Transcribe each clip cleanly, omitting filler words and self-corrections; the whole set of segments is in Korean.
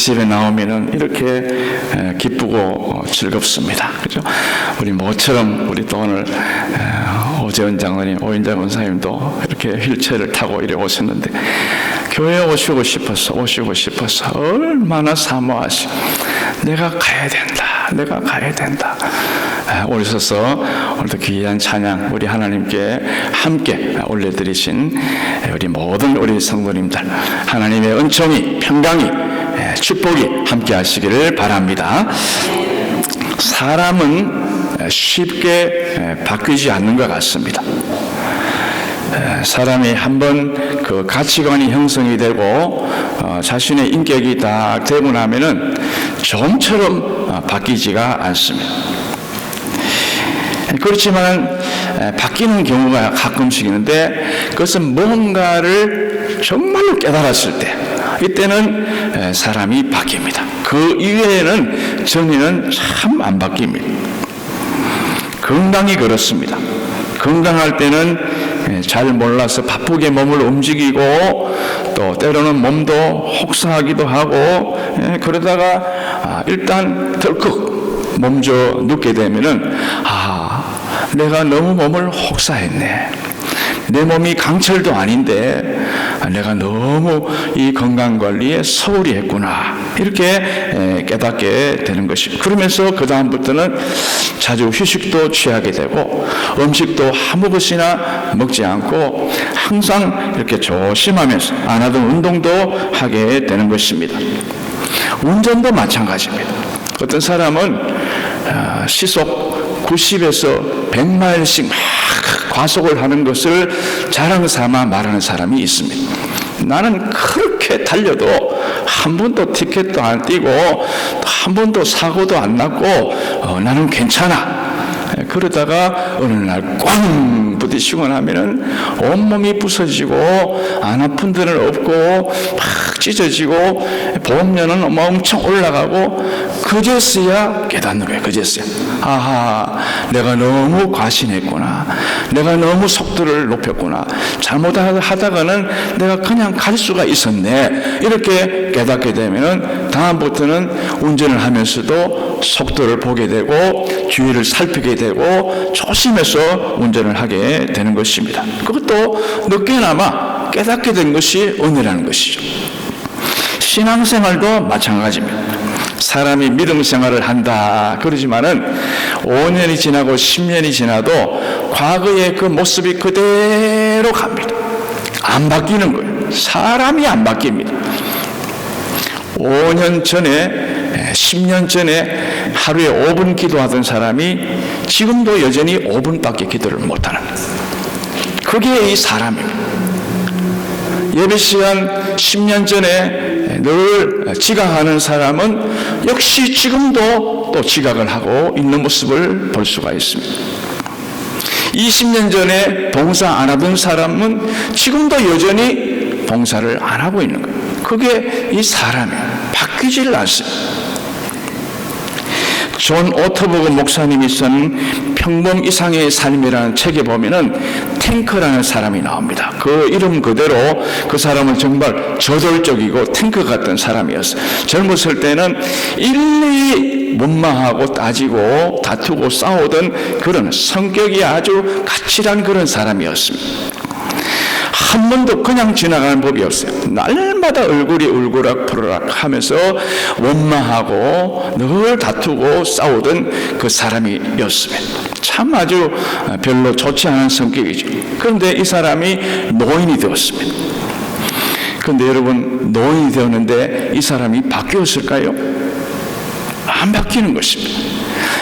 집에 나오면은 이렇게 기쁘고 즐겁습니다. 그죠? 우리 모처럼 우리 또 오늘 오재원 장로님, 오인장 원사님도 이렇게 휠체어를 타고 이래 오셨는데 교회에 오시고 싶어서 얼마나 사모하시. 내가 가야 된다. 오셔서 오늘도 귀한 찬양 우리 하나님께 함께 올려드리신 우리 모든 우리 성도님들 하나님의 은총이 평강이 축복이 함께 하시기를 바랍니다. 사람은 쉽게 바뀌지 않는 것 같습니다. 사람이 한번 그 가치관이 형성이 되고 자신의 인격이 딱 되고 나면은 좀처럼 바뀌지가 않습니다. 그렇지만 바뀌는 경우가 가끔씩 있는데 그것은 뭔가를 정말로 깨달았을 때 이때는 사람이 바뀝니다. 그 이외에는 전에는 참 안 바뀝니다. 건강이 그렇습니다. 건강할 때는 잘 몰라서 바쁘게 몸을 움직이고 또 때로는 몸도 혹사하기도 하고 그러다가 일단 덜컥 몸져 눕게 되면은 내가 너무 몸을 혹사했네. 내 몸이 강철도 아닌데 내가 너무 이 건강관리에 소홀히 했구나. 이렇게 깨닫게 되는 것입니다. 그러면서 그 다음부터는 자주 휴식도 취하게 되고 음식도 아무 것이나 먹지 않고 항상 이렇게 조심하면서 안 하던 운동도 하게 되는 것입니다. 운전도 마찬가지입니다. 어떤 사람은 시속 90에서 100마일씩 막 과속을 하는 것을 자랑 삼아 말하는 사람이 있습니다. 나는 그렇게 달려도 한 번도 티켓도 안 띄고 한 번도 사고도 안 났고 나는 괜찮아. 그러다가 어느 날 꽝 부딪히고 나면은 온몸이 부서지고 안 아픈 데는 없고 막 찢어지고 보험료는 엄청 올라가고 그제서야 깨닫는 거예요. 그제서야 내가 너무 과신했구나. 내가 너무 속도를 높였구나. 잘못하다가는 내가 그냥 갈 수가 있었네. 이렇게 깨닫게 되면은 다음부터는 운전을 하면서도 속도를 보게 되고 주위를 살피게 되고 조심해서 운전을 하게 되는 것입니다. 그것도 늦게나마 깨닫게 된 것이 은혜라는 것이죠. 신앙생활도 마찬가지입니다. 사람이 믿음 생활을 한다 그러지만은 5년이 지나고 10년이 지나도 과거의 그 모습이 그대로 갑니다. 안 바뀌는 거예요. 사람이 안 바뀝니다. 5년 전에 10년 전에 하루에 5분 기도하던 사람이 지금도 여전히 5분밖에 기도를 못하는 그게 이 사람입니다. 예배 시간 10년 전에 늘 지각하는 사람은 역시 지금도 또 지각을 하고 있는 모습을 볼 수가 있습니다. 20년 전에 봉사 안 하던 사람은 지금도 여전히 봉사를 안 하고 있는 거예요. 그게 이 사람이에요. 바뀌질 않습니다. 존 오토버그 목사님이 쓴 평범 이상의 삶이라는 책에 보면은 탱크라는 사람이 나옵니다. 그 이름 그대로 그 사람은 정말 저돌적이고 탱크 같은 사람이었어요. 젊었을 때는 일일이 원망하고 따지고 다투고 싸우던 그런 성격이 아주 까칠한 그런 사람이었습니다. 한 번도 그냥 지나가는 법이 없어요. 날마다 얼굴이 울그락부르락 하면서 원망하고 늘 다투고 싸우던 그 사람이었습니다. 참 아주 별로 좋지 않은 성격이죠. 그런데 이 사람이 노인이 되었습니다. 그런데 여러분, 노인이 되었는데 이 사람이 바뀌었을까요? 안 바뀌는 것입니다.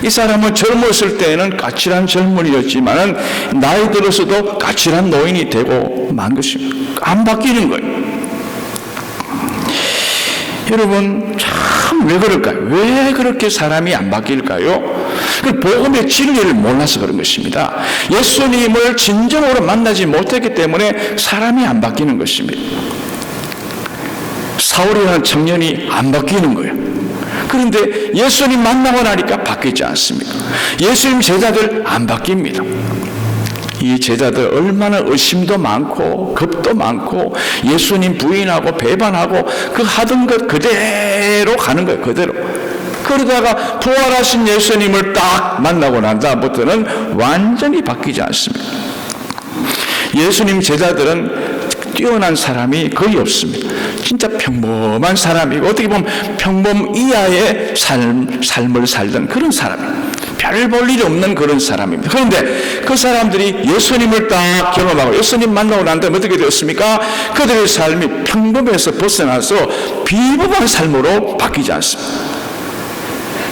이 사람은 젊었을 때는 까칠한 젊은이였지만 나이 들어서도 까칠한 노인이 되고 만 것입니다. 안 바뀌는 거예요. 여러분, 참 왜 그럴까요? 왜 그렇게 사람이 안 바뀔까요? 복음의 진리를 몰라서 그런 것입니다. 예수님을 진정으로 만나지 못했기 때문에 사람이 안 바뀌는 것입니다. 사울이라는 청년이 안 바뀌는 거예요. 그런데 예수님 만나고 나니까 바뀌지 않습니까? 예수님 제자들 안 바뀝니다. 이 제자들 얼마나 의심도 많고 겁도 많고 예수님 부인하고 배반하고 그 하던 것 그대로 가는 거예요. 그대로. 그러다가 부활하신 예수님을 딱 만나고 난 다음부터는 완전히 바뀌지 않습니다. 예수님 제자들은 뛰어난 사람이 거의 없습니다. 진짜 평범한 사람이고 어떻게 보면 평범 이하의 삶을 살던 그런 사람이에요. 별 볼 일이 없는 그런 사람입니다. 그런데 그 사람들이 예수님을 딱 경험하고 예수님 만나고 난 다음에 어떻게 되었습니까? 그들의 삶이 평범에서 벗어나서 비범한 삶으로 바뀌지 않습니다.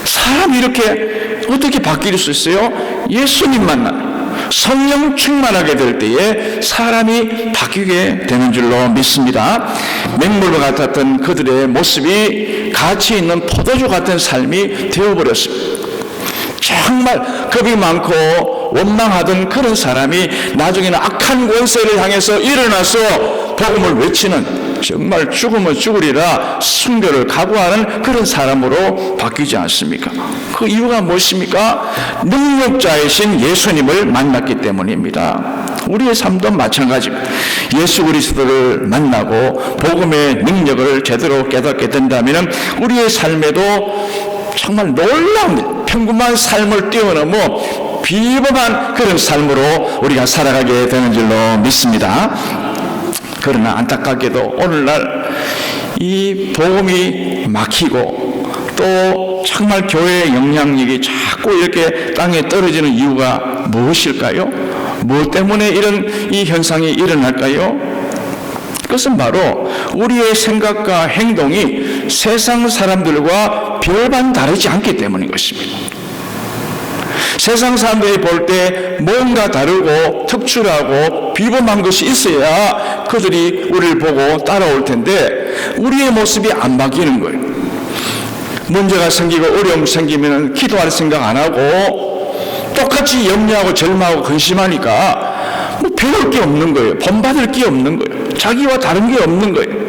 사람이 이렇게 어떻게 바뀔 수 있어요? 예수님 만나 성령 충만하게 될 때에 사람이 바뀌게 되는 줄로 믿습니다. 맹물과 같았던 그들의 모습이 가치 있는 포도주 같은 삶이 되어버렸습니다. 정말 겁이 많고 원망하던 그런 사람이 나중에는 악한 권세를 향해서 일어나서 복음을 외치는 정말 죽으면 죽으리라 순교를 각오하는 그런 사람으로 바뀌지 않습니까? 그 이유가 무엇입니까? 능력자이신 예수님을 만났기 때문입니다. 우리의 삶도 마찬가지입니다. 예수 그리스도를 만나고 복음의 능력을 제대로 깨닫게 된다면 우리의 삶에도 정말 놀라운 평범한 삶을 뛰어넘어 비범한 그런 삶으로 우리가 살아가게 되는 줄로 믿습니다. 그러나 안타깝게도 오늘날 이 복음이 막히고 또 정말 교회의 영향력이 자꾸 이렇게 땅에 떨어지는 이유가 무엇일까요? 무엇 때문에 이런 이 현상이 일어날까요? 그것은 바로 우리의 생각과 행동이 세상 사람들과 별반 다르지 않기 때문인 것입니다. 세상 사람들이 볼 때 뭔가 다르고 특출하고 비범한 것이 있어야 그들이 우리를 보고 따라올 텐데 우리의 모습이 안 바뀌는 거예요. 문제가 생기고 어려움이 생기면 기도할 생각 안 하고 똑같이 염려하고 절망하고 근심하니까 뭐 배울 게 없는 거예요. 본받을 게 없는 거예요. 자기와 다른 게 없는 거예요.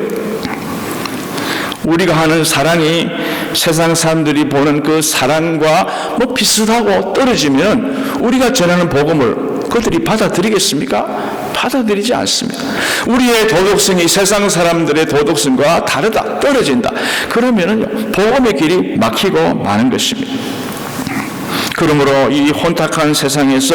우리가 하는 사랑이 세상 사람들이 보는 그 사랑과 뭐 비슷하고 떨어지면 우리가 전하는 복음을 그들이 받아들이겠습니까? 받아들이지 않습니다. 우리의 도덕성이 세상 사람들의 도덕성과 다르다, 떨어진다. 그러면은 복음의 길이 막히고 마는 것입니다. 그러므로 이 혼탁한 세상에서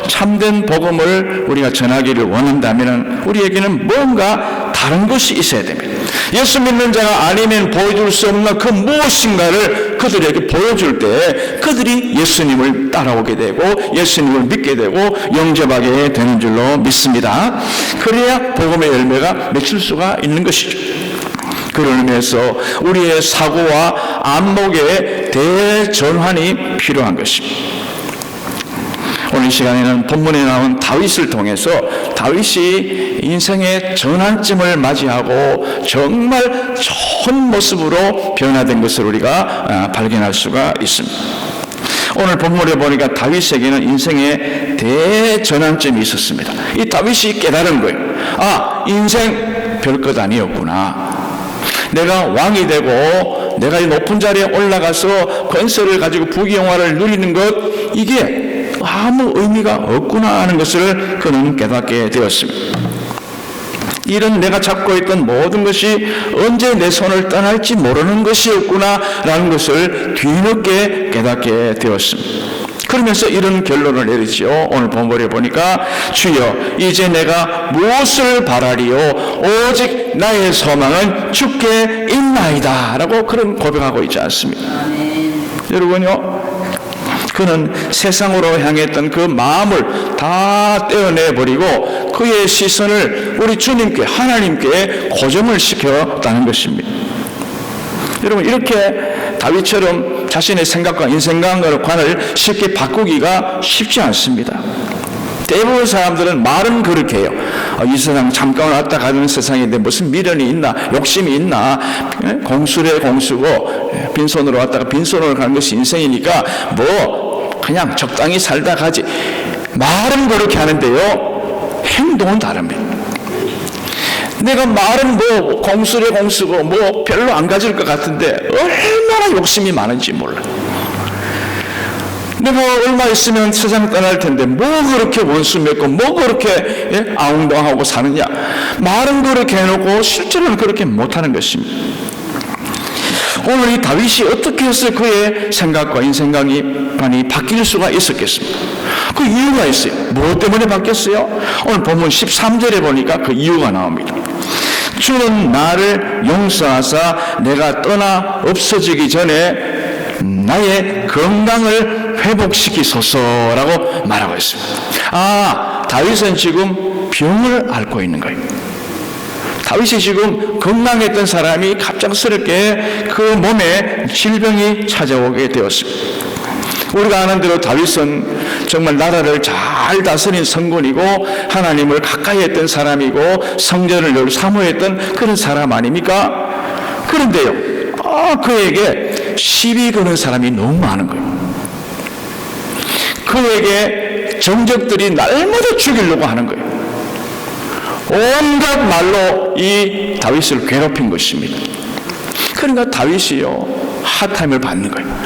참된 복음을 우리가 전하기를 원한다면 우리에게는 뭔가 다른 것이 있어야 됩니다. 예수 믿는 자가 아니면 보여줄 수 없는 그 무엇인가를 그들에게 보여줄 때 그들이 예수님을 따라오게 되고 예수님을 믿게 되고 영접하게 되는 줄로 믿습니다. 그래야 복음의 열매가 맺힐 수가 있는 것이죠. 그런 의미에서 우리의 사고와 안목의 대전환이 필요한 것입니다. 오늘 시간에는 본문에 나온 다윗을 통해서 다윗이 인생의 전환점을 맞이하고 정말 좋은 모습으로 변화된 것을 우리가 발견할 수가 있습니다. 오늘 본문에 보니까 다윗에게는 인생의 대전환점이 있었습니다. 이 다윗이 깨달은 거예요. 아, 인생 별것 아니었구나. 내가 왕이 되고 내가 이 높은 자리에 올라가서 권세를 가지고 부귀영화를 누리는 것 이게 아무 의미가 없구나 하는 것을 그는 깨닫게 되었습니다. 이런 내가 잡고 있던 모든 것이 언제 내 손을 떠날지 모르는 것이었구나 라는 것을 뒤늦게 깨닫게 되었습니다. 그러면서 이런 결론을 내리지요. 오늘 본문에 보니까 주여 이제 내가 무엇을 바라리요 오직 나의 소망은 주께 있나이다 라고 그런 고백하고 있지 않습니까? 여러분요, 그는 세상으로 향했던 그 마음을 다 떼어내버리고 그의 시선을 우리 주님께 하나님께 고정을 시켰다는 것입니다. 여러분, 이렇게 다윗처럼 자신의 생각과 인생관을 쉽게 바꾸기가 쉽지 않습니다. 대부분 사람들은 말은 그렇게 해요. 이 세상 잠깐 왔다 가는 세상인데 무슨 미련이 있나, 욕심이 있나, 공수래 공수고 빈손으로 왔다가 빈손으로 가는 것이 인생이니까 뭐 그냥 적당히 살다 가지. 말은 그렇게 하는데요, 행동은 다릅니다. 내가 말은 뭐 공수래 공수고 뭐 별로 안 가질 것 같은데 얼마나 욕심이 많은지 몰라. 내가 얼마 있으면 세상 떠날 텐데 뭐 그렇게 원수 맺고 뭐 그렇게 아웅다웅하고 사느냐. 말은 그렇게 해놓고 실제로는 그렇게 못하는 것입니다. 오늘 이 다윗이 어떻게 해서 그의 생각과 인생관이 바뀔 수가 있었겠습니까? 그 이유가 있어요. 무엇 때문에 바뀌었어요? 오늘 본문 13절에 보니까 그 이유가 나옵니다. 주는 나를 용서하사 내가 떠나 없어지기 전에 나의 건강을 회복시키소서라고 말하고 있습니다. 다윗은 지금 병을 앓고 있는 거예요. 다윗이 지금 건강했던 사람이 갑작스럽게 그 몸에 질병이 찾아오게 되었습니다. 우리가 아는 대로 다윗은 정말 나라를 잘 다스린 성군이고 하나님을 가까이 했던 사람이고 성전을 늘 사모했던 그런 사람 아닙니까? 그런데요, 그에게 시비 거는 사람이 너무 많은 거예요. 그에게 정적들이 날마다 죽이려고 하는 거예요. 온갖 말로 이 다윗을 괴롭힌 것입니다. 그러니까 다윗이요, 핫타임을 받는 거예요.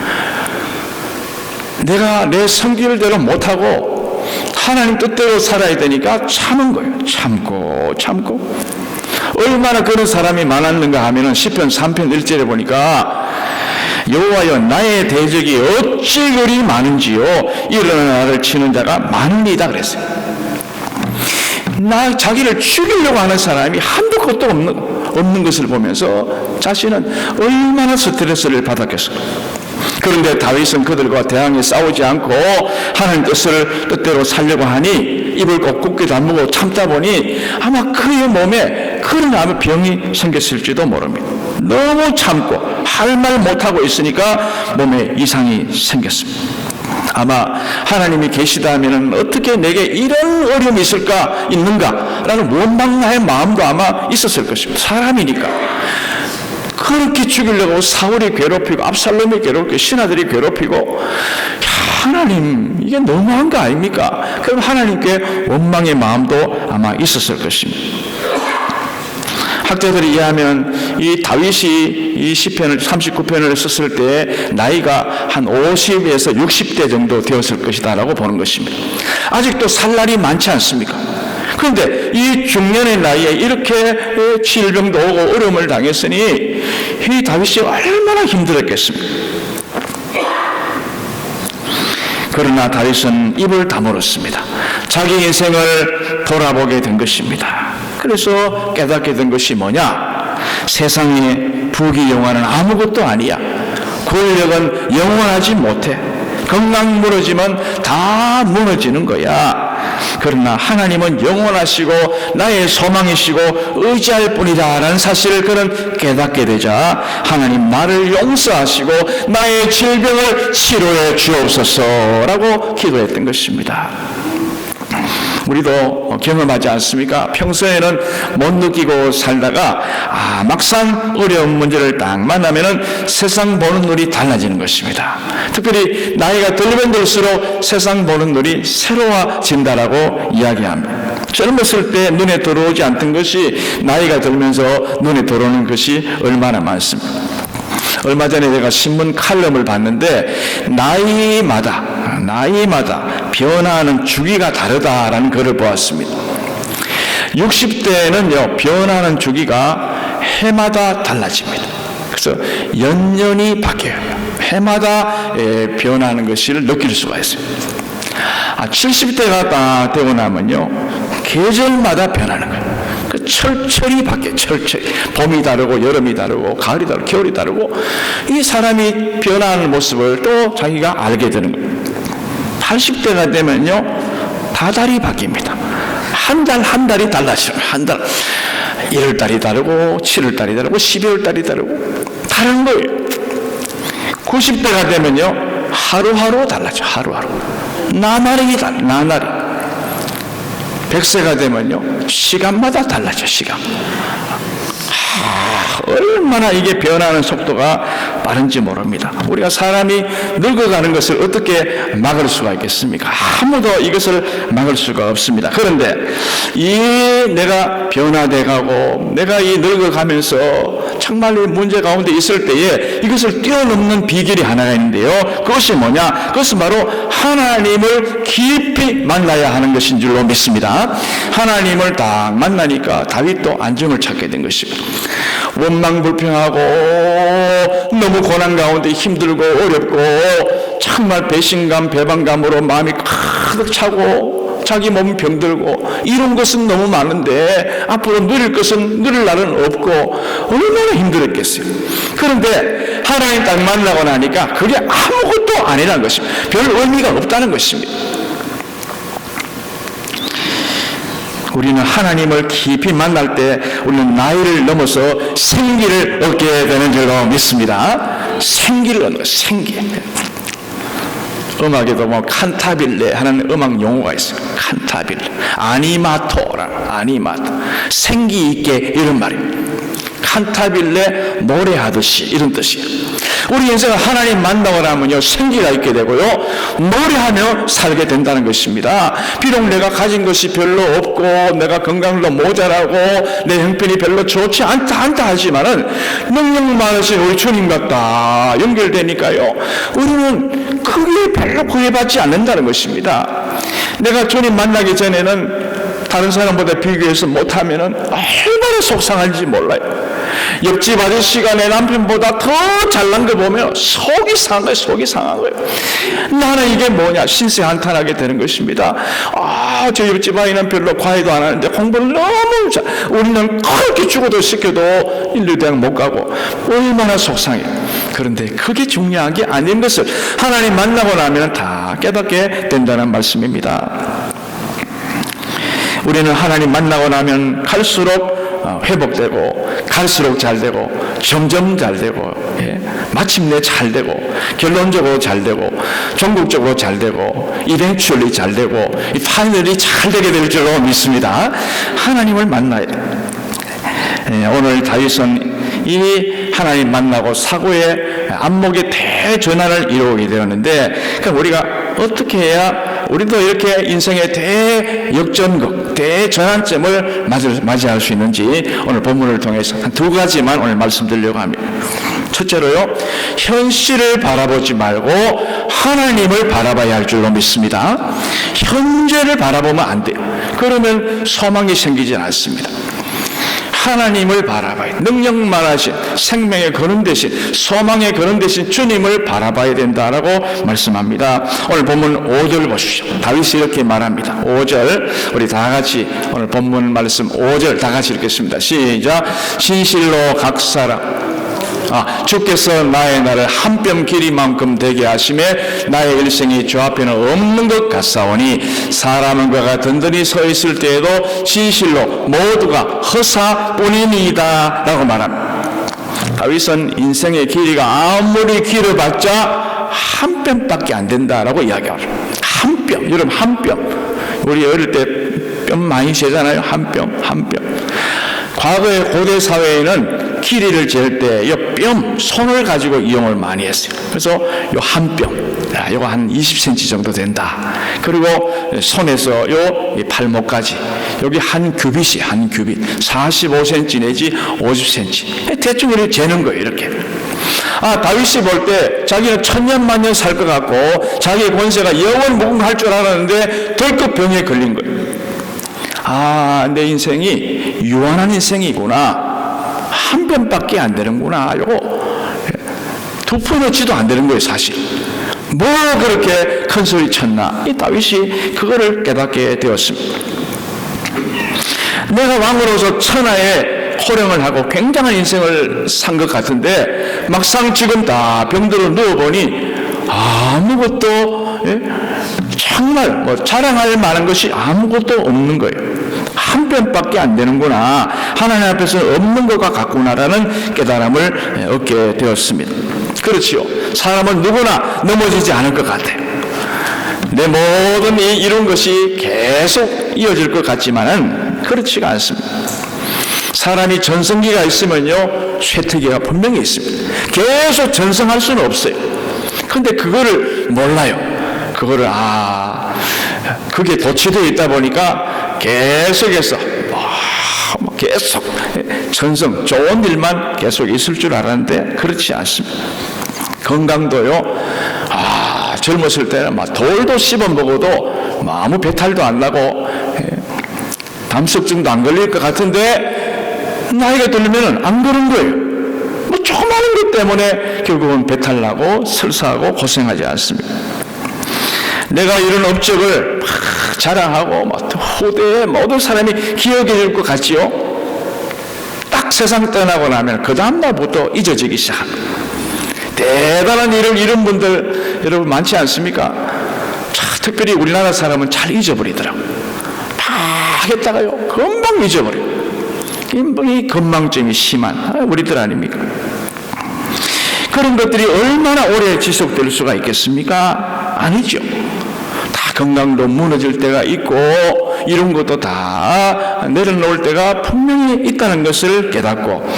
내가 내 성질대로 못하고 하나님 뜻대로 살아야 되니까 참은 거예요. 참고 얼마나 그런 사람이 많았는가 하면은 시편 3편 1절에 보니까 여호와여 나의 대적이 어찌 그리 많은지요 일어나 나를 치는 자가 많으니이다 그랬어요. 자기를 죽이려고 하는 사람이 한두 것도 없는 것을 보면서 자신은 얼마나 스트레스를 받았겠어요. 그런데 다윗은 그들과 대항해 싸우지 않고 하나님 뜻대로 살려고 하니 입을 꼭 굳게 다물고 참다 보니 아마 그의 몸에 그런 아무 병이 생겼을지도 모릅니다. 너무 참고 할 말 못하고 있으니까 몸에 이상이 생겼습니다. 아마 하나님이 계시다 하면 어떻게 내게 이런 어려움이 있는가라는 원망의 마음도 아마 있었을 것입니다. 사람이니까. 그렇게 죽이려고 사울이 괴롭히고 압살롬이 괴롭히고 신하들이 괴롭히고 하나님 이게 너무한 거 아닙니까? 그럼 하나님께 원망의 마음도 아마 있었을 것입니다. 학자들이 이해하면 이 다윗이 이 시편을 39편을 썼을 때 나이가 한 50에서 60대 정도 되었을 것이다 라고 보는 것입니다. 아직도 살 날이 많지 않습니까? 그런데 이 중년의 나이에 이렇게 질병도 오고 어려움을 당했으니 이 다윗이 얼마나 힘들었겠습니까? 그러나 다윗은 입을 다물었습니다. 자기 인생을 돌아보게 된 것입니다. 그래서 깨닫게 된 것이 뭐냐? 세상의 부귀 영화는 아무것도 아니야. 권력은 영원하지 못해. 건강 무너지면 다 무너지는 거야. 그러나 하나님은 영원하시고 나의 소망이시고 의지할 뿐이다 라는 사실을 그는 깨닫게 되자 하나님 나를 용서하시고 나의 질병을 치료해 주옵소서 라고 기도했던 것입니다. 우리도 경험하지 않습니까? 평소에는 못 느끼고 살다가 막상 어려운 문제를 딱 만나면은 세상 보는 눈이 달라지는 것입니다. 특별히 나이가 들면 들수록 세상 보는 눈이 새로워진다라고 이야기합니다. 젊었을 때 눈에 들어오지 않던 것이 나이가 들면서 눈에 들어오는 것이 얼마나 많습니다. 얼마 전에 내가 신문 칼럼을 봤는데 나이마다 변화하는 주기가 다르다라는 글을 보았습니다. 60대는요 변화하는 주기가 해마다 달라집니다. 그래서 연년이 바뀌어요. 해마다 변화하는 것을 느낄 수가 있어요. 70대가 딱 되고 나면요 계절마다 변하는 거예요. 철철이 바뀌어요. 철철이. 봄이 다르고 여름이 다르고 가을이 다르고 겨울이 다르고 이 사람이 변하는 모습을 또 자기가 알게 되는 거예요. 80대가 되면요 다달이 바뀝니다. 한 달이 달라져요. 한 달 1월달이 다르고 7월달이 다르고 12월달이 다르고 다른 거예요. 90대가 되면요 하루하루 달라져. 하루하루 나날이 달라. 나날이 100세가 되면요 시간마다 달라져. 시간. 얼마나 이게 변하는 속도가 빠른지 모릅니다. 우리가 사람이 늙어가는 것을 어떻게 막을 수가 있겠습니까? 아무도 이것을 막을 수가 없습니다. 그런데 이 내가 변화돼 가고 내가 이 늙어가면서 정말 이 문제 가운데 있을 때에 이것을 뛰어넘는 비결이 하나가 있는데요. 그것이 뭐냐? 그것은 바로 하나님을 깊이 만나야 하는 것인 줄로 믿습니다. 하나님을 딱 만나니까 다윗도 안정을 찾게 된 것입니다. 원망불평하고 너무 고난 가운데 힘들고 어렵고 정말 배신감 배반감으로 마음이 가득 차고 자기 몸 병들고 이런 것은 너무 많은데 앞으로 누릴 것은 누릴 날은 없고 얼마나 힘들었겠어요. 그런데 하나님 딱 만나고 나니까 그게 아무것도 아니라는 것입니다. 별 의미가 없다는 것입니다. 우리는 하나님을 깊이 만날 때 우리는 나이를 넘어서 생기를 얻게 되는 줄로 믿습니다. 생기를 얻는 것, 생기. 음악에도 뭐 칸타빌레 하는 음악 용어가 있어요. 칸타빌레, 아니마토, 생기 있게 이런 말입니다. 칸타빌레, 노래하듯이 이런 뜻이에요. 우리 인생은 하나님 만나고 나면요 생기가 있게 되고요 노래하며 살게 된다는 것입니다. 비록 내가 가진 것이 별로 없고 내가 건강도 모자라고 내 형편이 별로 좋지 않다 하지만은 능력 많으신 우리 주님 같다 연결되니까요 우리는 크게 별로 구애받지 않는다는 것입니다. 내가 주님 만나기 전에는 다른 사람보다 비교해서 못하면은 얼마나 속상한지 몰라요. 옆집 아저씨가 내 남편보다 더 잘난 걸 보면 속이 상한 거예요. 속이 상한 거예요. 나는 이게 뭐냐 신세 한탄하게 되는 것입니다. 저 옆집 아이는 별로 과외도 안 하는데 공부를 너무 잘, 우리는 그렇게 죽어도 시켜도 인류대학 못 가고 얼마나 속상해요. 그런데 그게 중요한 게 아닌 것을 하나님 만나고 나면 다 깨닫게 된다는 말씀입니다. 우리는 하나님 만나고 나면 갈수록 회복되고 갈수록 잘되고 점점 잘되고 마침내 잘되고 결론적으로 잘되고 전국적으로 잘되고 이벤츄얼리 잘되고 파이널이 잘되게 될 줄로 믿습니다. 하나님을 만나야 돼요. 오늘 다윗은 이 하나님 만나고 사고의 안목의 대전환을 이루게 되었는데 그럼 우리가 어떻게 해야 우리도 이렇게 인생의 대역전극, 대전환점을 맞이할 수 있는지 오늘 본문을 통해서 한 두 가지만 오늘 말씀드리려고 합니다. 첫째로요, 현실을 바라보지 말고 하나님을 바라봐야 할 줄로 믿습니다. 현재를 바라보면 안 돼요. 그러면 소망이 생기지 않습니다. 하나님을 바라봐야 능력 많으신 생명의 근원 되신 소망의 근원 되신 주님을 바라봐야 된다라고 말씀합니다. 오늘 본문 5절 보십시오. 다윗이 이렇게 말합니다. 5절 우리 다 같이 오늘 본문 말씀 5절 다 같이 읽겠습니다. 시작. 진실로 각 사람 주께서 나의 날을 한 뼘 길이만큼 되게 하심에 나의 일생이 주 앞에는 없는 것 같사오니 사람은 그가 든든히 서 있을 때에도 진실로 모두가 허사뿐이니이다 라고 말합니다. 다윗은 인생의 길이가 아무리 길어봤자 한 뼘밖에 안 된다라고 이야기합니다. 한 뼘, 여러분 한 뼘. 우리 어릴 때 뼘 많이 세잖아요. 한 뼘. 과거의 고대 사회에는 길이를 잴 때 이 뼘, 손을 가지고 이용을 많이 했어요. 그래서 요 한 뼘, 요거 한 20cm 정도 된다. 그리고 손에서 요 팔목까지 여기 한 규빗 45cm 내지 50cm 대충 이렇게 재는 거예요. 이렇게. 다윗이 볼 때 자기는 천년만년 살 것 같고 자기의 권세가 영원무궁할 줄 알았는데 덜컥 병에 걸린 거예요. 내 인생이 유한한 인생이구나. 한 뼘밖에 안 되는구나. 요거 2푼어치도 안 되는 거예요, 사실. 뭐 그렇게 큰 소리 쳤나? 이 다윗이 그거를 깨닫게 되었습니다. 내가 왕으로서 천하의 호령을 하고 굉장한 인생을 산 것 같은데 막상 지금 다 병들어 누워보니 아무것도 정말 자랑할 만한 것이 아무것도 없는 거예요. 한 뼘밖에 안 되는구나. 하나님 앞에서 없는 것과 같구나라는 깨달음을 얻게 되었습니다. 그렇지요. 사람은 누구나 넘어지지 않을 것 같아요. 내 모든 이런 것이 계속 이어질 것 같지만은 그렇지가 않습니다. 사람이 전성기가 있으면요 쇠퇴기가 분명히 있습니다. 계속 전성할 수는 없어요. 근데 그거를 몰라요. 그거를 그게 도취되어 있다 보니까 계속해서 계속 전성, 좋은 일만 계속 있을 줄 알았는데 그렇지 않습니다. 건강도요, 젊었을 때는 막 돌도 씹어 먹어도 아무 배탈도 안 나고 담석증도 안 걸릴 것 같은데 나이가 들면 안 그런 거예요. 뭐 조그마한 것 때문에 결국은 배탈 나고 설사하고 고생하지 않습니다. 내가 이런 업적을 막 자랑하고 막 후대에 모든 사람이 기억해 줄 것 같지요? 딱 세상 떠나고 나면 그 다음 날부터 잊어지기 시작합니다. 대단한 일을 이룬 분들 여러분 많지 않습니까? 특별히 우리나라 사람은 잘 잊어버리더라고요. 막 했다가요 금방 잊어버려요. 이 건망증이 심한 우리들 아닙니까? 그런 것들이 얼마나 오래 지속될 수가 있겠습니까? 아니죠. 다 건강도 무너질 때가 있고 이런 것도 다 내려놓을 때가 분명히 있다는 것을 깨닫고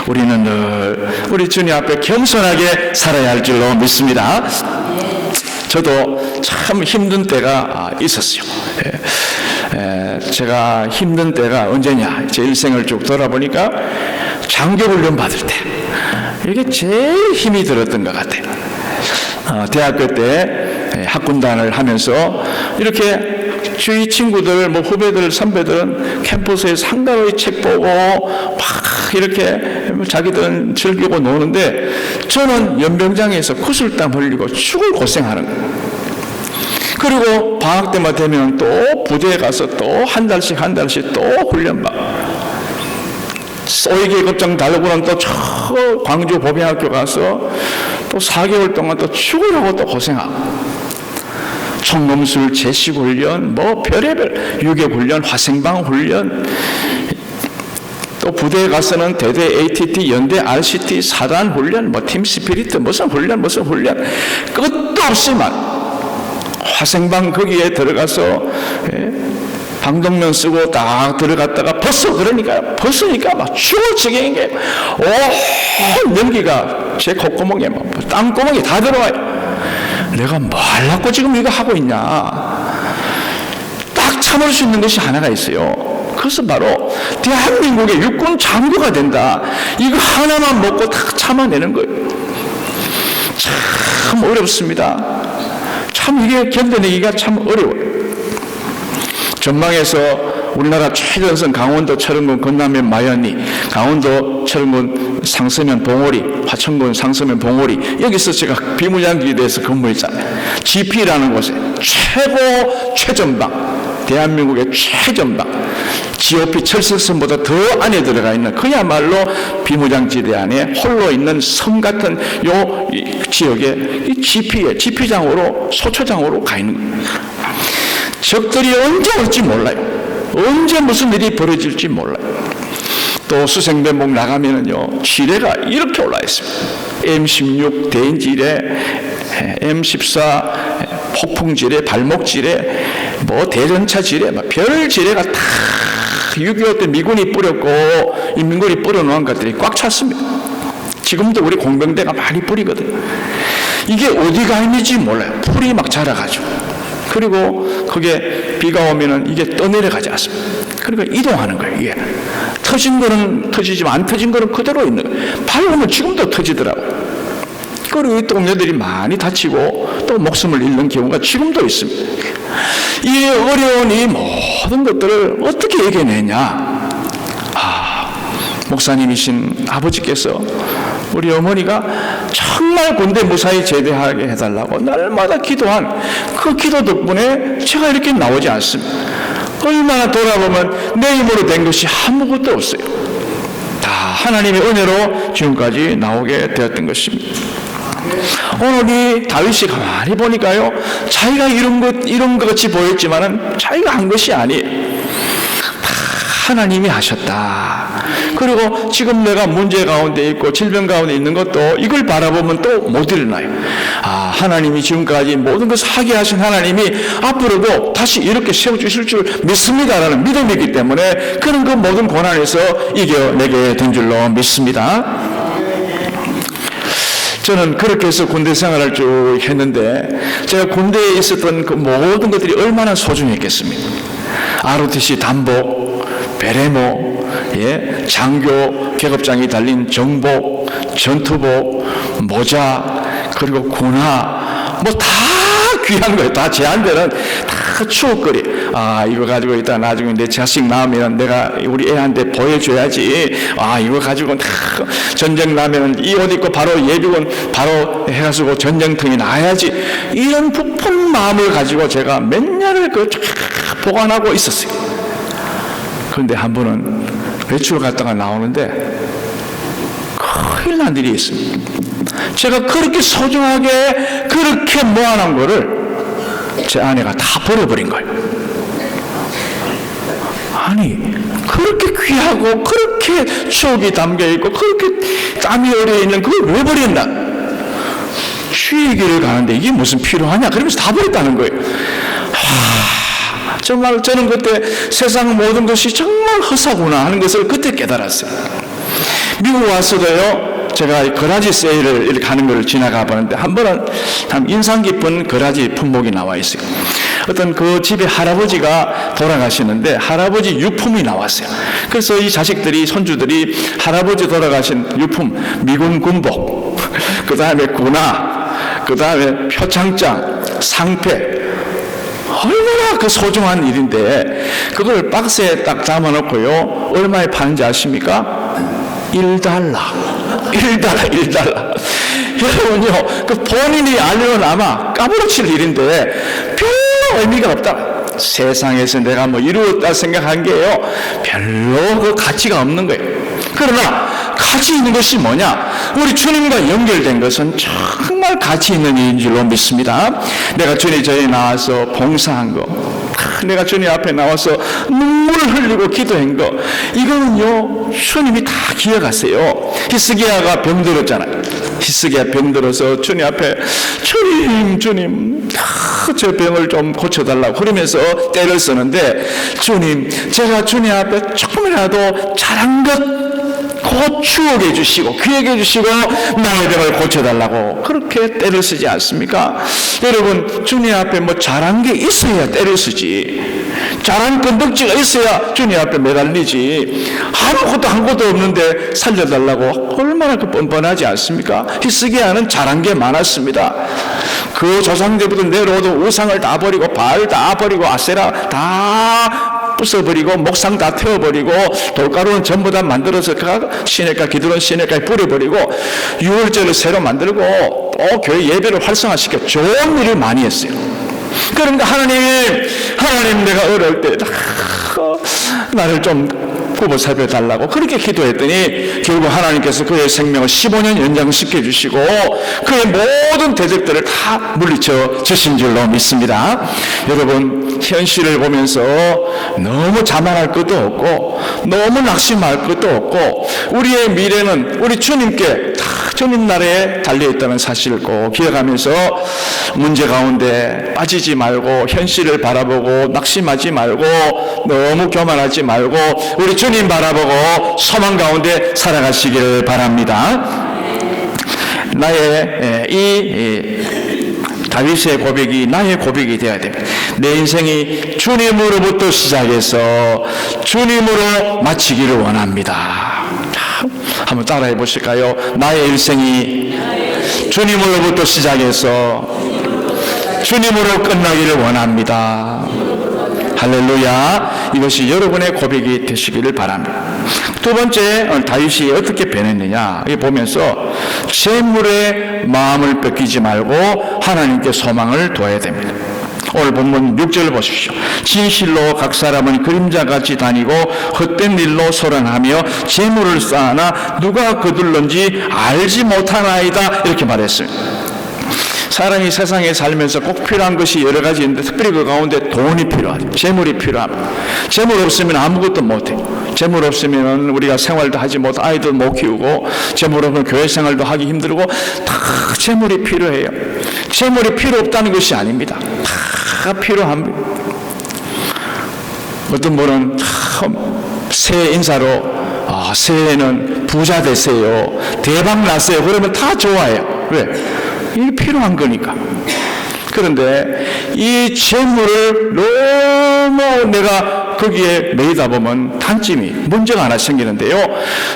우리는 늘 우리 주님 앞에 겸손하게 살아야 할 줄로 믿습니다. 저도 참 힘든 때가 있었어요. 제가 힘든 때가 언제냐, 제 일생을 쭉 돌아보니까 장교훈련 받을 때 이게 제일 힘이 들었던 것 같아요. 대학교 때 학군단을 하면서 이렇게 주위 친구들, 뭐 후배들, 선배들은 캠퍼스에 상당히 책 보고 막 이렇게 자기들은 즐기고 노는데 저는 연병장에서 구슬땀 흘리고 죽을 고생하는 거예요. 그리고 방학 때만 되면 또 부대에 가서 또 한 달씩 또 훈련 받고 쏘이기 급장 달고는 또 저 광주 보병학교 가서 또 4개월 동안 또 죽으려고 또 고생하고 총검술 제식 훈련 뭐 별의별 유격 훈련 화생방 훈련 또 부대에 가서는 대대 ATT 연대 RCT 사단 훈련 뭐 팀 스피리트 무슨 훈련 끝도 없이만 화생방 거기에 들어가서 방독면 쓰고 딱 들어갔다가 벗으니까 막 죽을 지경인 게 온 연기가 제 콧구멍에 막 땅구멍이 다 들어와요. 내가 뭐 하려고 지금 이거 하고 있냐. 딱 참을 수 있는 것이 하나가 있어요. 그것은 바로 대한민국의 육군 장교가 된다. 이거 하나만 먹고 딱 참아내는 거예요. 참 어렵습니다. 참 이게 견뎌내기가 참 어려워요. 전망에서 우리나라 최전선 강원도 철원군 건남면 마연리, 강원도 철원군 상서면 봉오리, 화천군 상서면 봉오리 여기서 제가 비무장지대에서 근무했잖아요. GP라는 곳에 최전방, 대한민국의 최전방 GOP 철책선보다 더 안에 들어가 있는 그야말로 비무장지대 안에 홀로 있는 섬 같은 요 지역에 이 GP장으로 소초장으로 가 있는 거예요. 적들이 언제 올지 몰라요. 언제 무슨 일이 벌어질지 몰라요. 또 수생대목 나가면은요 지뢰가 이렇게 올라 있습니다. M16 대인지뢰, M14 폭풍지뢰, 발목지뢰, 뭐 대전차 지뢰, 별 지뢰가 다 6.25 때 미군이 뿌렸고 인민군이 뿌려놓은 것들이 꽉 찼습니다. 지금도 우리 공병대가 많이 뿌리거든요. 이게 어디가 있는지 몰라요. 풀이 막 자라가지고. 그리고 그게 비가 오면은 이게 떠내려가지 않습니다. 그러니까 이동하는 거예요. 이게 터진 거는 터지지만 안 터진 거는 그대로 있는 거예요. 밟으면 지금도 터지더라고요. 그리고 이 동료들이 많이 다치고 또 목숨을 잃는 경우가 지금도 있습니다. 이 어려운 이 모든 것들을 어떻게 이겨내냐. 목사님이신 아버지께서 우리 어머니가 정말 군대 무사히 제대하게 해달라고 날마다 기도한 그 기도 덕분에 제가 이렇게 나오지 않습니다. 얼마나 돌아보면 내 힘으로 된 것이 아무것도 없어요. 다 하나님의 은혜로 지금까지 나오게 되었던 것입니다. 오늘 이 다윗이 가만히 보니까요, 자기가 이런 것 같이 보였지만은 자기가 한 것이 아니에요. 하나님이 하셨다. 그리고 지금 내가 문제 가운데 있고 질병 가운데 있는 것도 이걸 바라보면 또 못 일어나요. 하나님이 지금까지 모든 것을 하게 하신 하나님이 앞으로도 다시 이렇게 세워주실 줄 믿습니다라는 믿음이기 때문에 그런 그 모든 고난에서 이겨내게 된 줄로 믿습니다. 저는 그렇게 해서 군대 생활을 쭉 했는데 제가 군대에 있었던 그 모든 것들이 얼마나 소중했겠습니까? ROTC 단복, 베레모, 장교 계급장이 달린 정복, 전투복, 모자, 그리고 군화, 뭐 다 귀한 거예요. 다 제한되는 다 추억거리. 이거 가지고 있다 나중에 내 자식 낳으면 내가 우리 애한테 보여줘야지. 이거 가지고 다 전쟁 나면 이 옷 입고 바로 예비군 바로 해가지고 전쟁통에 나야지. 이런 부푼 마음을 가지고 제가 몇 년을 보관하고 있었어요. 그런데 한 번은 외출 갔다가 나오는데 큰일 난 일이 있습니다. 제가 그렇게 소중하게 그렇게 모아놓은 거를 제 아내가 다 버려버린 거예요. 아니, 그렇게 귀하고 그렇게 추억이 담겨있고 그렇게 땀이 흘려있는 그걸 왜 버린다? 취의길을 가는데 이게 무슨 필요하냐? 그러면서 다 버렸다는 거예요. 정말 저는 그때 세상 모든 것이 정말 허사구나 하는 것을 그때 깨달았어요. 미국 와서도요, 제가 거라지 세일을 이렇게 하는 걸 지나가 보는데 한 번은 참 인상 깊은 거라지 품목이 나와 있어요. 어떤 그 집에 할아버지가 돌아가시는데 할아버지 유품이 나왔어요. 그래서 이 자식들이, 손주들이 할아버지 돌아가신 유품, 미군 군복, 그 다음에 군화, 그 다음에 표창장, 상패, 얼마나 그 소중한 일인데 그걸 박스에 딱 담아놓고요, 얼마에 파는지 아십니까? $1. 여러분요, 그 본인이 알려면 아마 까무러칠 일인데 별로 의미가 없다. 세상에서 내가 뭐 이루었다 생각한 게요, 별로 그 가치가 없는 거예요. 그러나 가치 있는 것이 뭐냐? 우리 주님과 연결된 것은 정말 가치 있는 일인 줄로 믿습니다. 내가 주님 전에 나와서 봉사한 거, 내가 주님 앞에 나와서 눈물을 흘리고 기도한 거, 이거는요 주님이 다 기억하세요. 히스기야가 병들었잖아요. 히스기야 병들어서 주님 앞에 주님 저 병을 좀 고쳐달라고 그러면서 때를 쓰는데, 주님, 제가 주님 앞에 조금이라도 잘한 것 곧 추억해 주시고 기억해 주시고 나의 병을 고쳐달라고 그렇게 때를 쓰지 않습니까? 여러분, 주님 앞에 뭐 잘한 게 있어야 때를 쓰지, 잘한 건덕지가 있어야 주님 앞에 매달리지. 아무것도 한 것도 없는데 살려달라고 얼마나 그 뻔뻔하지 않습니까? 히스기야는 잘한 게 많았습니다. 그 조상들부터 내려오던 우상을 다 버리고 바알 다 버리고 아세라 다 부숴버리고 목상 다 태워버리고 돌가루는 전부 다 만들어서 시내가 기드론 시내가에 뿌려버리고 유월절을 새로 만들고 또 교회 예배를 활성화시켜 좋은 일을 많이 했어요. 그런데 하나님 내가 어려울 때 나를 좀 굽어 살펴달라고 그렇게 기도했더니 결국 하나님께서 그의 생명을 15년 연장시켜 주시고 그의 모든 대적들을 다 물리쳐 주신 줄로 믿습니다. 여러분, 현실을 보면서 너무 자만할 것도 없고 너무 낙심할 것도 없고 우리의 미래는 우리 주님께 다 주님 나라에 달려있다는 사실을 꼭 기억하면서 문제 가운데 빠지지 말고 현실을 바라보고 낙심하지 말고 너무 교만하지 말고 우리 주님 바라보고 소망 가운데 살아가시길 바랍니다. 나의 다윗의 고백이 나의 고백이 되어야 됩니다. 내 인생이 주님으로부터 시작해서 주님으로 마치기를 원합니다. 한번 따라해 보실까요? 나의 일생이 주님으로부터 시작해서 주님으로 끝나기를 원합니다. 할렐루야. 이것이 여러분의 고백이 되시기를 바랍니다. 두 번째, 다윗이 어떻게 변했느냐 이 보면서 재물에 마음을 뺏기지 말고 하나님께 소망을 둬야 됩니다. 오늘 본문 6절 보십시오. 진실로 각 사람은 그림자같이 다니고 헛된 일로 소란하며 재물을 쌓아나 누가 거둘런지 알지 못하나이다, 이렇게 말했습니다. 사람이 세상에 살면서 꼭 필요한 것이 여러 가지 있는데 특별히 그 가운데 돈이 필요하죠. 재물이 필요합니다. 재물 없으면 아무것도 못해요. 재물 없으면 우리가 생활도 하지 못하고 아이도 못 키우고, 재물 없으면 교회 생활도 하기 힘들고, 다 재물이 필요해요. 재물이 필요 없다는 것이 아닙니다. 다 필요합니다. 어떤 분은 새해 인사로 새해에는 부자 되세요, 대박 나세요, 그러면 다 좋아해요. 왜? 이게 필요한 거니까. 그런데 이 재물을 너무 내가 거기에 매이다 보면 단점이 문제가 하나 생기는데요.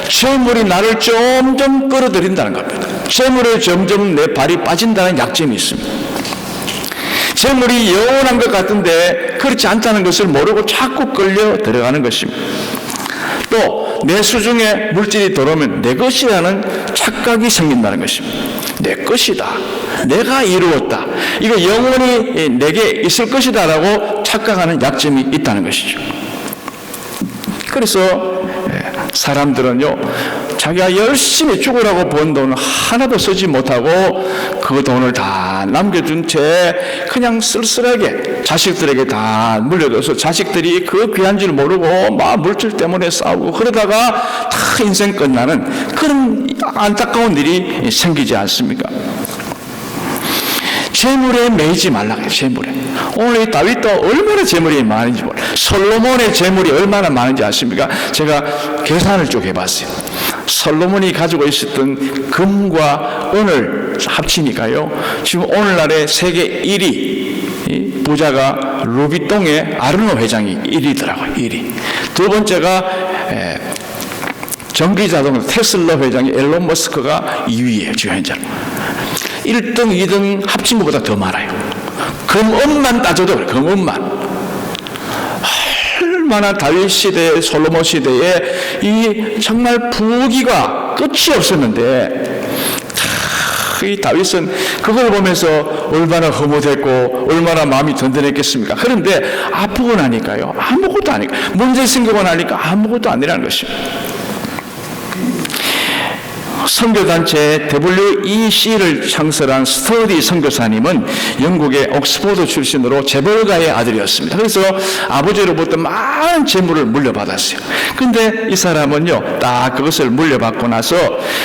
재물이 나를 점점 끌어들인다는 겁니다. 재물에 점점 내 발이 빠진다는 약점이 있습니다. 재물이 영원한 것 같은데 그렇지 않다는 것을 모르고 자꾸 끌려 들어가는 것입니다. 또 내 수중에 물질이 들어오면 내 것이라는 착각이 생긴다는 것입니다. 내 것이다, 내가 이루었다, 이거 영원히 내게 있을 것이다 라고 착각하는 약점이 있다는 것이죠. 그래서 사람들은요, 자기가 열심히 죽으라고 번 돈을 하나도 쓰지 못하고 그 돈을 다 남겨준 채 그냥 쓸쓸하게 자식들에게 다 물려줘서 자식들이 그 귀한 줄 모르고 막 물질 때문에 싸우고 그러다가 다 인생 끝나는 그런 안타까운 일이 생기지 않습니까? 재물에 매이지 말라 그래요. 재물에. 오늘 이 다윗도 얼마나 재물이 많은지 몰라요. 솔로몬의 재물이 얼마나 많은지 아십니까? 제가 계산을 쭉 해봤어요. 솔로몬이 가지고 있었던 금과 은을 합치니까요, 지금 오늘날의 세계 1위 부자가 루비똥의 아르노 회장이 1위더라고요. 1위. 두 번째가 전기자동차 테슬라 회장이 앨런 머스크가 2위예요. 지금 현재 1등, 2등 합친 것보다 더 많아요. 금은만 따져도 그래요. 금은만. 얼마나 다윗 시대, 솔로몬 시대에 이 정말 부귀가 끝이 없었는데, 이 다윗은 그걸 보면서 얼마나 허무됐고 얼마나 마음이 든든했겠습니까? 그런데 아프고 나니까요, 아무것도 아니고, 문제 생기고 나니까 아무것도 아니라는 것입니다. 선교단체 WEC를 창설한 스터디 선교사님은 영국의 옥스포드 출신으로 재벌가의 아들이었습니다. 그래서 아버지로부터 많은 재물을 물려받았어요. 근데 이 사람은요, 딱 그것을 물려받고 나서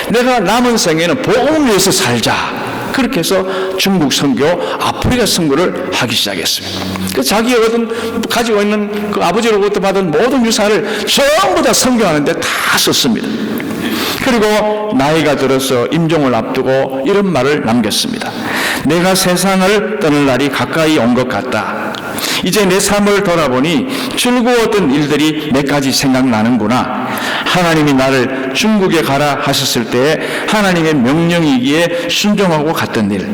내가 남은 생에는 복음을 위해서 살자, 그렇게 해서 중국 선교, 아프리카 선교를 하기 시작했습니다. 그 자기가 가지고 있는 그 아버지로부터 받은 모든 유산을 전부 다 선교하는데 다 썼습니다. 그리고 나이가 들어서 임종을 앞두고 이런 말을 남겼습니다. 내가 세상을 떠날 날이 가까이 온 것 같다. 이제 내 삶을 돌아보니 즐거웠던 일들이 몇 가지 생각나는구나. 하나님이 나를 중국에 가라 하셨을 때 하나님의 명령이기에 순종하고 갔던 일,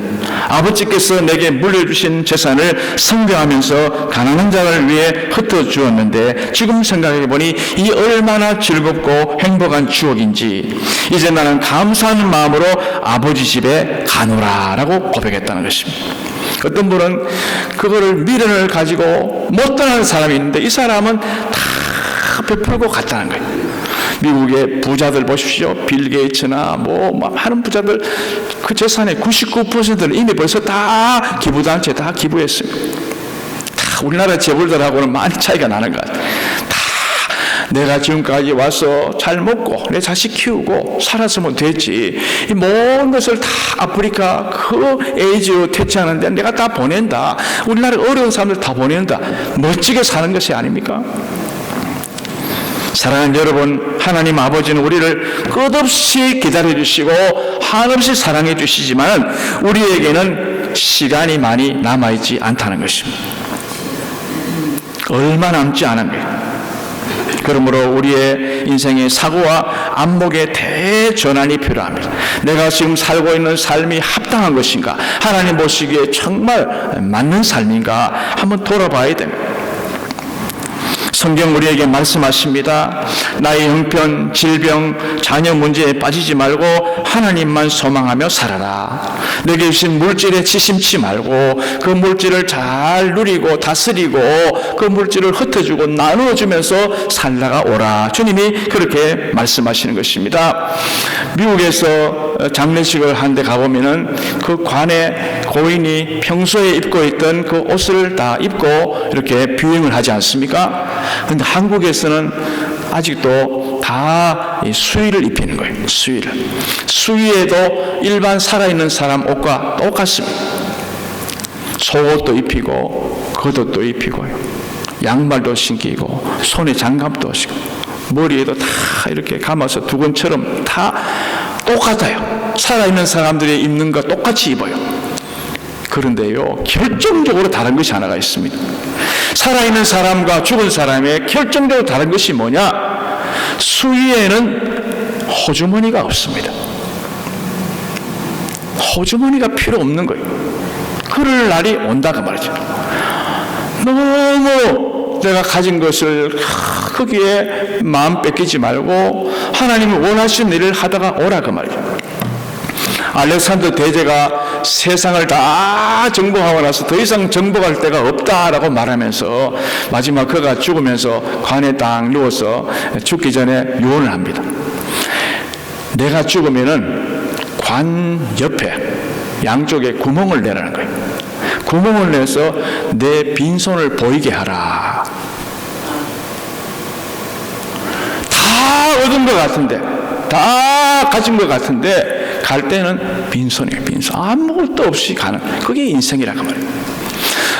아버지께서 내게 물려주신 재산을 선교하면서 가난한 자를 위해 흩어주었는데 지금 생각해보니 이 얼마나 즐겁고 행복한 추억인지 이제 나는 감사하는 마음으로 아버지 집에 가노라 라고 고백했다는 것입니다. 어떤 분은 그거를 미련을 가지고 못 떠나는 사람이 있는데 이 사람은 다 베풀고 갔다는 거예요. 미국의 부자들 보십시오. 빌 게이츠나 많은 부자들 그 재산의 99%를 이미 벌써 다 기부단체에 다 기부했습니다. 다 우리나라 재벌들하고는 많이 차이가 나는 것 같아요. 내가 지금까지 와서 잘 먹고 내 자식 키우고 살았으면 됐지, 이 모든 것을 다 아프리카 그 에이즈 퇴치하는데 내가 다 보낸다, 우리나라 어려운 사람들 다 보낸다, 멋지게 사는 것이 아닙니까? 사랑하는 여러분, 하나님 아버지는 우리를 끝없이 기다려주시고 한없이 사랑해 주시지만 우리에게는 시간이 많이 남아있지 않다는 것입니다. 얼마 남지 않은 거예요. 그러므로 우리의 인생의 사고와 안목의 대전환이 필요합니다. 내가 지금 살고 있는 삶이 합당한 것인가? 하나님 보시기에 정말 맞는 삶인가? 한번 돌아봐야 됩니다. 성경 우리에게 말씀하십니다. 나의 형편, 질병, 자녀 문제에 빠지지 말고 하나님만 소망하며 살아라. 내게 주신 물질에 치심치 말고 그 물질을 잘 누리고 다스리고 그 물질을 흩어주고 나누어주면서 살다가 오라. 주님이 그렇게 말씀하시는 것입니다. 미국에서 장례식을 하는데 가보면은 그 관에 고인이 평소에 입고 있던 그 옷을 다 입고 이렇게 비행을 하지 않습니까? 그런데 한국에서는 아직도 다 수의를 입히는 거예요. 수의를. 수의에도 일반 살아있는 사람 옷과 똑같습니다. 속옷도 입히고 겉옷도 입히고요, 양말도 신기고 손에 장갑도 신고 머리에도 다 이렇게 감아서 두건처럼 다 똑같아요. 살아있는 사람들이 입는 거 똑같이 입어요. 그런데요, 결정적으로 다른 것이 하나가 있습니다. 살아있는 사람과 죽은 사람의 결정적으로 다른 것이 뭐냐? 수위에는 호주머니가 없습니다. 호주머니가 필요 없는 거예요. 그럴 날이 온다고 말이죠. 너무 내가 가진 것을 거기에 마음 뺏기지 말고 하나님이 원하시는 일을 하다가 오라고 말이죠. 알렉산더 대제가 세상을 다 정복하고 나서 더 이상 정복할 데가 없다라고 말하면서 마지막 그가 죽으면서 관에 딱 누워서 죽기 전에 유언을 합니다. 내가 죽으면은 관 옆에 양쪽에 구멍을 내라는 거예요. 구멍을 내서 내 빈손을 보이게 하라. 다 얻은 것 같은데, 다 가진 것 같은데 갈 때는 빈손이에요. 빈손. 아무것도 없이 가는, 그게 인생이라고 말이에요.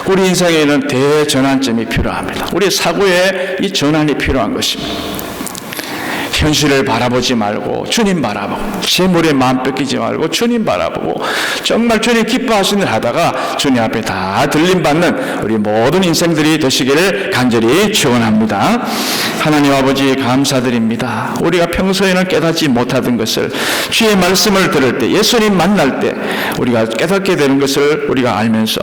우리 인생에는 대전환점이 필요합니다. 우리 사고에 이 전환이 필요한 것입니다. 현실을 바라보지 말고 주님 바라보고, 재물에 마음 뺏기지 말고 주님 바라보고, 정말 주님 기뻐하시는 일 하다가 주님 앞에 다 들림받는 우리 모든 인생들이 되시기를 간절히 축원합니다. 하나님 아버지 감사드립니다. 우리가 평소에는 깨닫지 못하던 것을 주의 말씀을 들을 때, 예수님 만날 때 우리가 깨닫게 되는 것을 우리가 알면서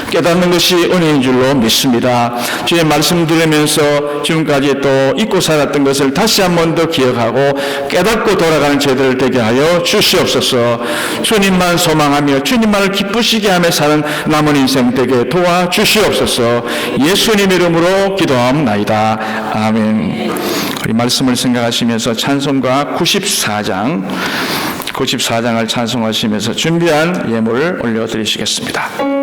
깨닫는 것이 은혜인 줄로 믿습니다. 주의 말씀 들으면서 지금까지 또 잊고 살았던 것을 다시 한 번 더 기억하고 깨닫고 돌아가는 저희들 되게 하여 주시옵소서. 주님만 소망하며 주님만을 기쁘시게 하며 사는 남은 인생 되게 도와주시옵소서. 예수님 이름으로 기도하옵나이다. 아멘. 우리 말씀을 생각하시면서 찬송가 94장을 찬송하시면서 준비한 예물을 올려드리시겠습니다.